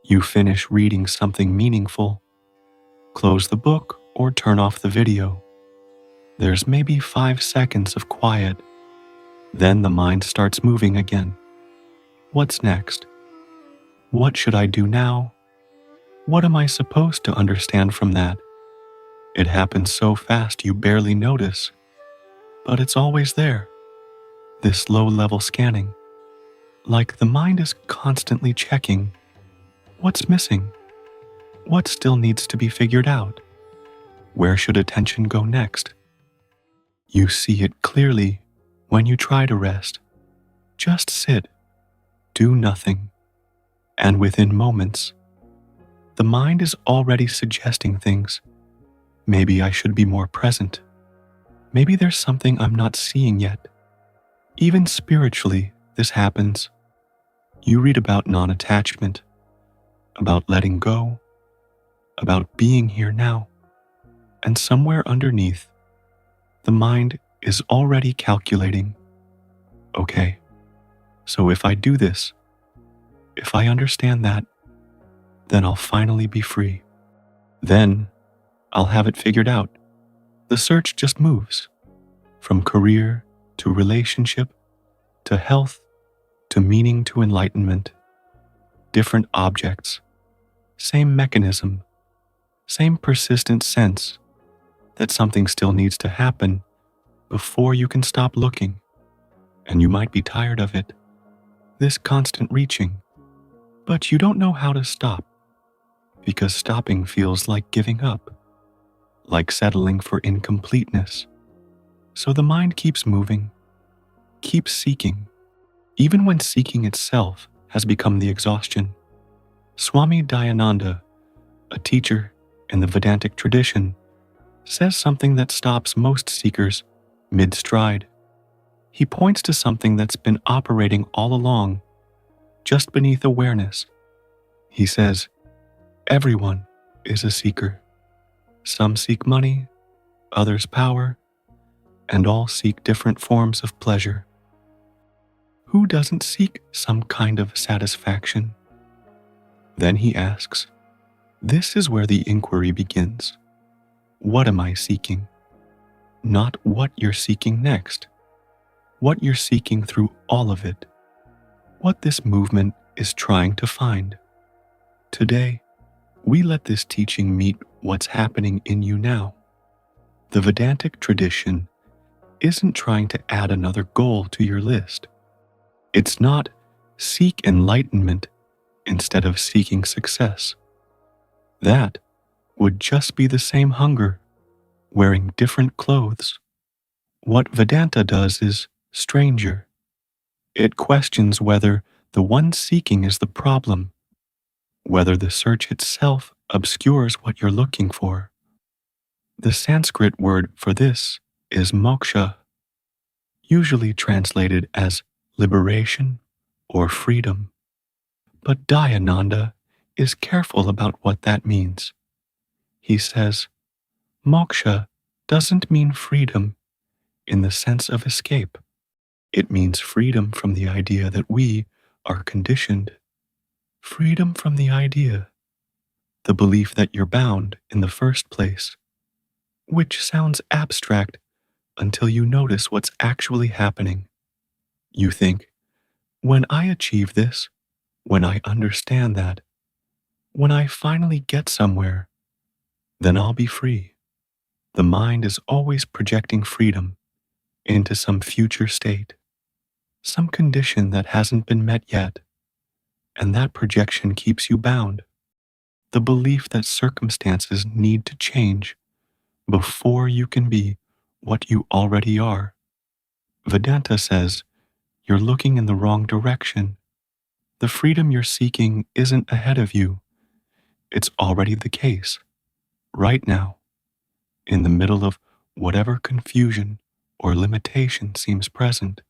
You finish reading something meaningful, close the book or turn off the video. There's maybe 5 seconds of quiet. Then the mind starts moving again. What's next? What should I do now? What am I supposed to understand from that? It happens so fast you barely notice, but it's always there. This low-level scanning, like the mind is constantly checking. What's missing? What still needs to be figured out? Where should attention go next? You see it clearly when you try to rest. Just sit, do nothing, and within moments, the mind is already suggesting things. Maybe I should be more present. Maybe there's something I'm not seeing yet. Even spiritually, this happens. You read about non-attachment, about letting go, about being here now, and somewhere underneath, the mind is already calculating. Okay, so if I do this, if I understand that, then I'll finally be free. Then I'll have it figured out. The search just moves from career to relationship to health to meaning to enlightenment. Different objects, same mechanism, same persistent sense that something still needs to happen before you can stop looking. And you might be tired of it, this constant reaching, but you don't know how to stop because stopping feels like giving up, like settling for incompleteness. So the mind keeps moving, keeps seeking, even when seeking itself has become the exhaustion. Swami Dayananda, a teacher in the Vedantic tradition, says something that stops most seekers mid-stride. He points to something that's been operating all along, just beneath awareness. He says, everyone is a seeker. Some seek money, others power, and all seek different forms of pleasure. Who doesn't seek some kind of satisfaction? Then he asks, this is where the inquiry begins. What am I seeking? Not what you're seeking next. What you're seeking through all of it. What this movement is trying to find. Today, we let this teaching meet what's happening in you now. The Vedantic tradition isn't trying to add another goal to your list. It's not seek enlightenment instead of seeking success. That would just be the same hunger, wearing different clothes. What Vedanta does is stranger. It questions whether the one seeking is the problem, whether the search itself obscures what you're looking for. The Sanskrit word for this is moksha, usually translated as liberation or freedom. But Dayananda is careful about what that means. He says, moksha doesn't mean freedom in the sense of escape. It means freedom from the idea that we are conditioned. Freedom from the idea, the belief that you're bound in the first place, which sounds abstract until you notice what's actually happening. You think, when I achieve this, when I understand that, when I finally get somewhere, then I'll be free. The mind is always projecting freedom into some future state, some condition that hasn't been met yet, and that projection keeps you bound. The belief that circumstances need to change before you can be what you already are. Vedanta says you're looking in the wrong direction. The freedom you're seeking isn't ahead of you. It's already the case, right now, in the middle of whatever confusion or limitation seems present.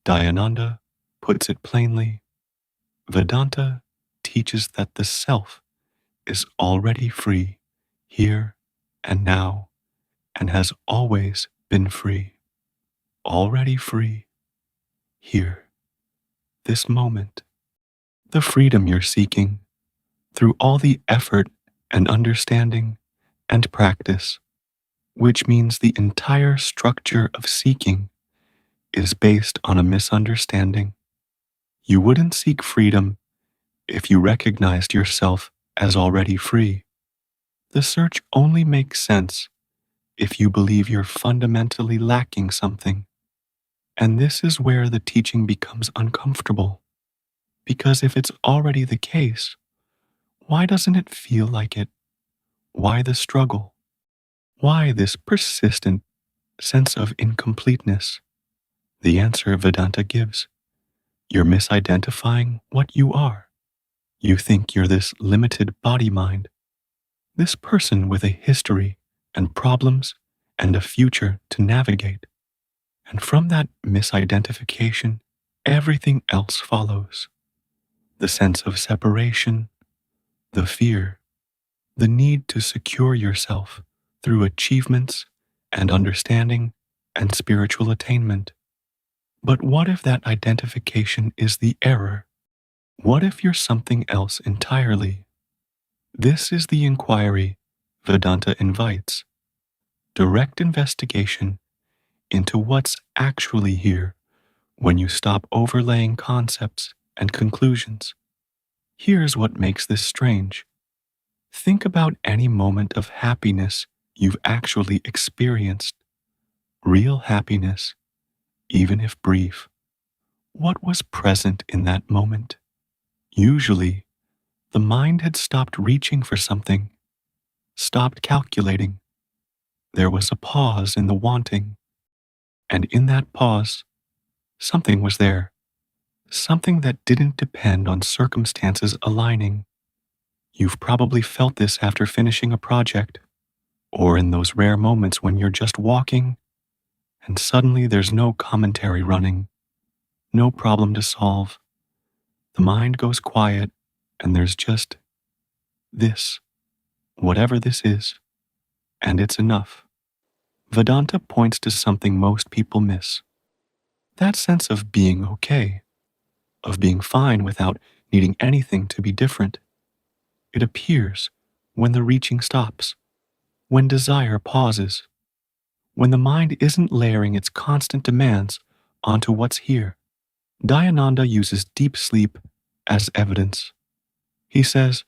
Dayananda puts it plainly. Vedanta teaches that the self is already free here and now, and has always been free. Already free here, this moment. The freedom you're seeking, through all the effort and understanding and practice, which means the entire structure of seeking is based on a misunderstanding. You wouldn't seek freedom if you recognized yourself as already free. The search only makes sense if you believe you're fundamentally lacking something. And this is where the teaching becomes uncomfortable. Because if it's already the case, why doesn't it feel like it? Why the struggle? Why this persistent sense of incompleteness? The answer Vedanta gives: you're misidentifying what you are. You think you're this limited body mind, this person with a history and problems and a future to navigate. And from that misidentification, everything else follows. The sense of separation, the fear, the need to secure yourself through achievements and understanding and spiritual attainment. But what if that identification is the error? What if you're something else entirely? This is the inquiry Vedanta invites: direct investigation into what's actually here when you stop overlaying concepts and conclusions. Here's what makes this strange. Think about any moment of happiness you've actually experienced. Real happiness, even if brief. What was present in that moment? Usually, the mind had stopped reaching for something, stopped calculating. There was a pause in the wanting, and in that pause, something was there. Something that didn't depend on circumstances aligning. You've probably felt this after finishing a project, or in those rare moments when you're just walking, and suddenly there's no commentary running, no problem to solve. The mind goes quiet, and there's just this, whatever this is, and it's enough. Vedanta points to something most people miss: that sense of being okay, of being fine without needing anything to be different. It appears when the reaching stops, when desire pauses, when the mind isn't layering its constant demands onto what's here. Dayananda uses deep sleep as evidence. He says,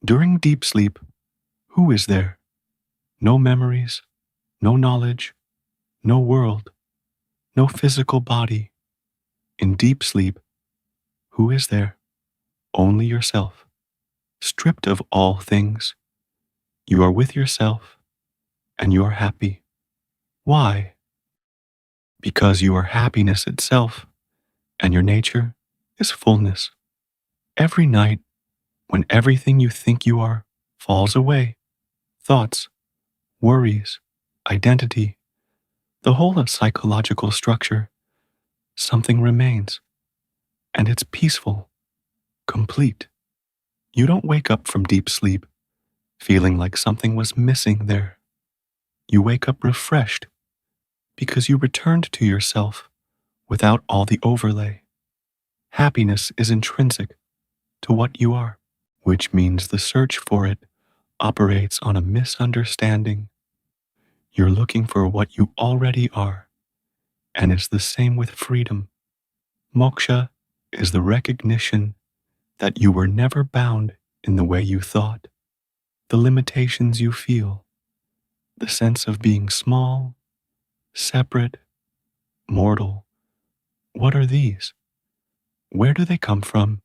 during deep sleep, who is there? No memories, no knowledge, no world, no physical body. In deep sleep, who is there? Only yourself. Stripped of all things, you are with yourself and you are happy. Why? Because you are happiness itself, and your nature is fullness. Every night, when everything you think you are falls away, thoughts, worries, identity, the whole psychological structure, something remains, and it's peaceful, complete. You don't wake up from deep sleep feeling like something was missing there. You wake up refreshed because you returned to yourself without all the overlay. Happiness is intrinsic to what you are, which means the search for it operates on a misunderstanding. You're looking for what you already are, and it's the same with freedom. Moksha is the recognition that you were never bound in the way you thought, the limitations you feel, the sense of being small, separate, mortal. What are these? Where do they come from?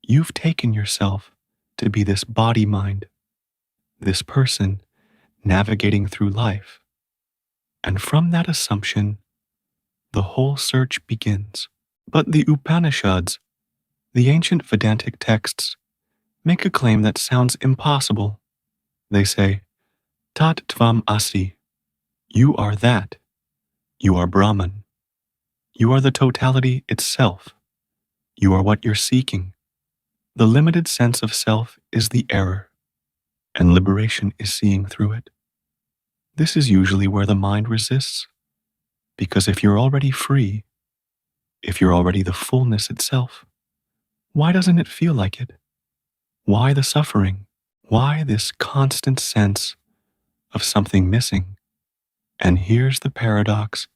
You've taken yourself to be this body mind, this person navigating through life. And from that assumption, the whole search begins. But the Upanishads, the ancient Vedantic texts, make a claim that sounds impossible. They say, Tat Tvam Asi, you are that. You are Brahman. You are the totality itself. You are what you're seeking. The limited sense of self is the error, and liberation is seeing through it. This is usually where the mind resists, because if you're already free, if you're already the fullness itself, why doesn't it feel like it? Why the suffering? Why this constant sense of something missing? And here's the paradox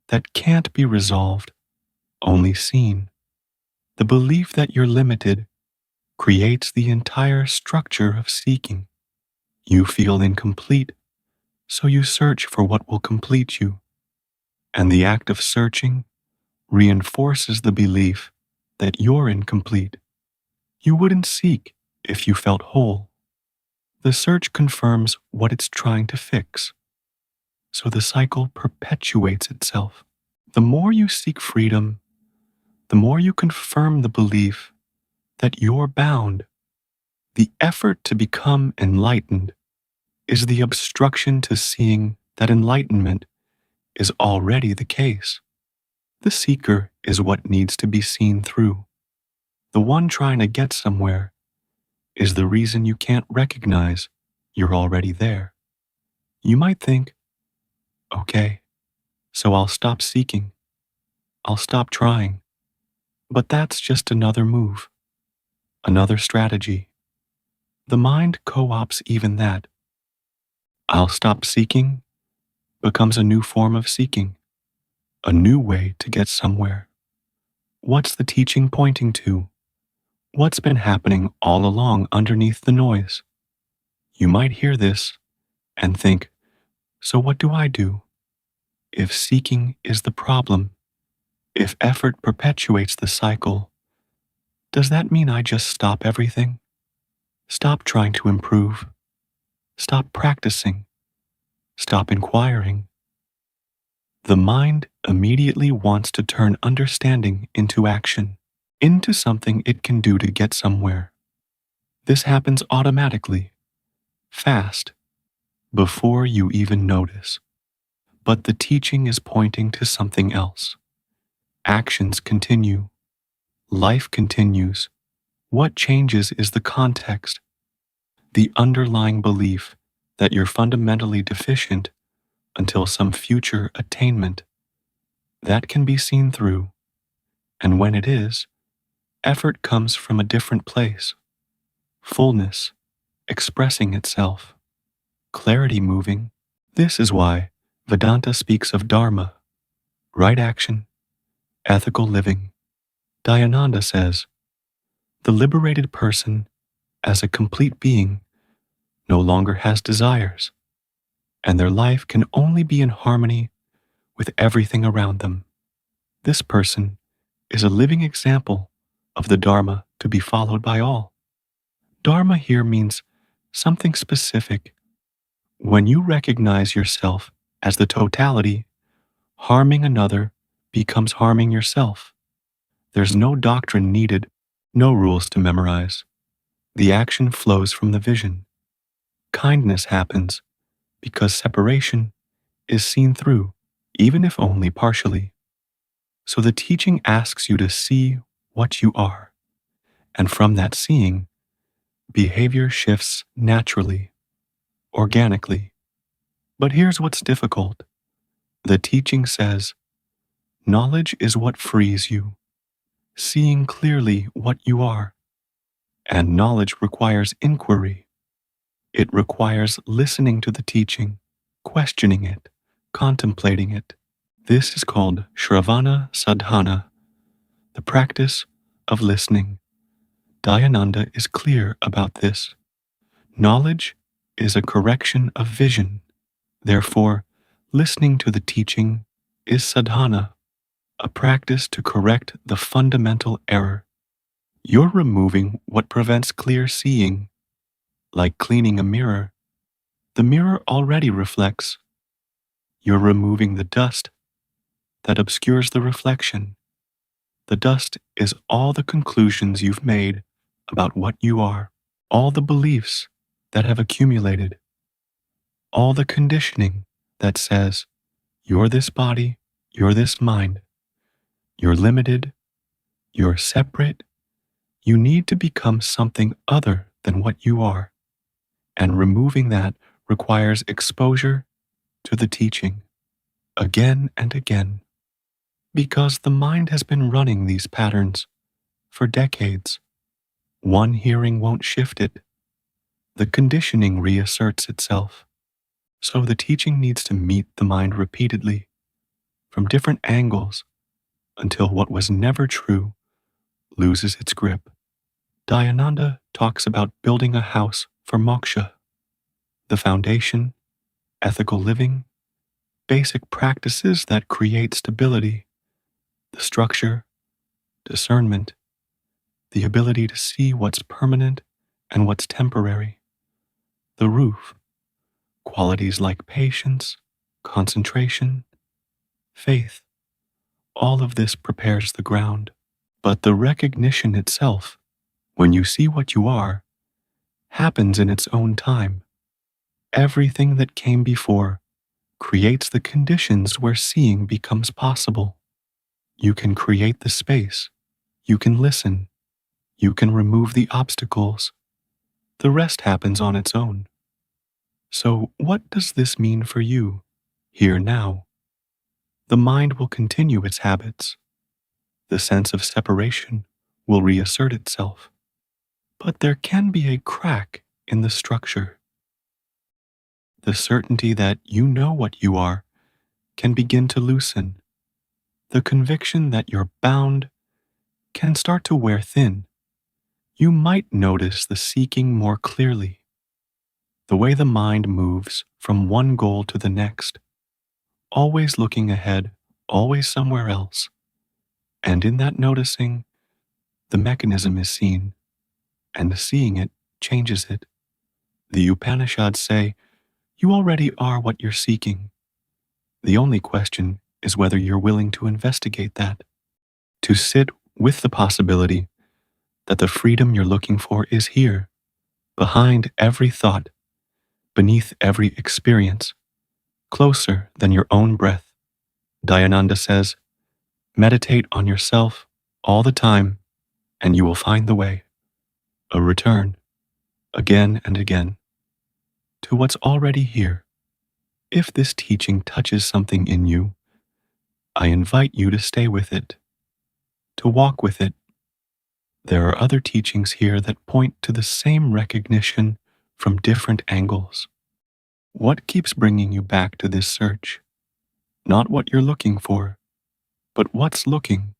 that can't be resolved, only seen. The belief that you're limited creates the entire structure of seeking. You feel incomplete, so you search for what will complete you. And the act of searching reinforces the belief that you're incomplete. You wouldn't seek if you felt whole. The search confirms what it's trying to fix, so the cycle perpetuates itself. The more you seek freedom, the more you confirm the belief that you're bound. The effort to become enlightened is the obstruction to seeing that enlightenment is already the case. The seeker is what needs to be seen through. The one trying to get somewhere is the reason you can't recognize you're already there. You might think, okay, so I'll stop seeking. I'll stop trying. But that's just another move, another strategy. The mind co-opts even that. I'll stop seeking becomes a new form of seeking, a new way to get somewhere. What's the teaching pointing to? What's been happening all along underneath the noise? You might hear this and think, so what do I do? If seeking is the problem, if effort perpetuates the cycle, does that mean I just stop everything? Stop trying to improve? Stop practicing? Stop inquiring? The mind immediately wants to turn understanding into action, into something it can do to get somewhere. This happens automatically, fast, before you even notice. But the teaching is pointing to something else. Actions continue. Life continues. What changes is the context, the underlying belief that you're fundamentally deficient until some future attainment. That can be seen through, and when it is, effort comes from a different place. Fullness, expressing itself, clarity moving. This is why Vedanta speaks of dharma, right action, ethical living. Dayananda says, the liberated person, as a complete being, no longer has desires, and their life can only be in harmony with everything around them. This person is a living example of the Dharma to be followed by all. Dharma here means something specific. When you recognize yourself as the totality, harming another becomes harming yourself. There's no doctrine needed, no rules to memorize. The action flows from the vision. Kindness happens because separation is seen through, even if only partially. So the teaching asks you to see what you are, and from that seeing, behavior shifts naturally, organically. But here's what's difficult. The teaching says, knowledge is what frees you, seeing clearly what you are. And knowledge requires inquiry. It requires listening to the teaching, questioning it, contemplating it. This is called Shravana Sadhana, the practice of listening. Dayananda is clear about this. Knowledge is a correction of vision. Therefore, listening to the teaching is sadhana, a practice to correct the fundamental error. You're removing what prevents clear seeing, like cleaning a mirror. The mirror already reflects. You're removing the dust that obscures the reflection. The dust is all the conclusions you've made about what you are, all the beliefs that have accumulated, all the conditioning that says, you're this body, you're this mind, you're limited, you're separate, you need to become something other than what you are. And removing that requires exposure to the teaching, again and again, because the mind has been running these patterns for decades. One hearing won't shift it. The conditioning reasserts itself. So the teaching needs to meet the mind repeatedly, from different angles, until what was never true loses its grip. Dayananda talks about building a house for moksha, the foundation, ethical living, basic practices that create stability, the structure, discernment, the ability to see what's permanent and what's temporary, the roof, qualities like patience, concentration, faith. All of this prepares the ground. But the recognition itself, when you see what you are, happens in its own time. Everything that came before creates the conditions where seeing becomes possible. You can create the space. You can listen. You can remove the obstacles. The rest happens on its own. So what does this mean for you, here now? The mind will continue its habits. The sense of separation will reassert itself. But there can be a crack in the structure. The certainty that you know what you are can begin to loosen. The conviction that you're bound can start to wear thin. You might notice the seeking more clearly, the way the mind moves from one goal to the next, always looking ahead, always somewhere else. And in that noticing, the mechanism is seen, and seeing it changes it. The Upanishads say, you already are what you're seeking. The only question is whether you're willing to investigate that, to sit with the possibility that the freedom you're looking for is here, behind every thought, beneath every experience, closer than your own breath. Dayananda says, meditate on yourself all the time, and you will find the way, a return, again and again, to what's already here. If this teaching touches something in you, I invite you to stay with it, to walk with it. There are other teachings here that point to the same recognition from different angles. What keeps bringing you back to this search? Not what you're looking for, but what's looking.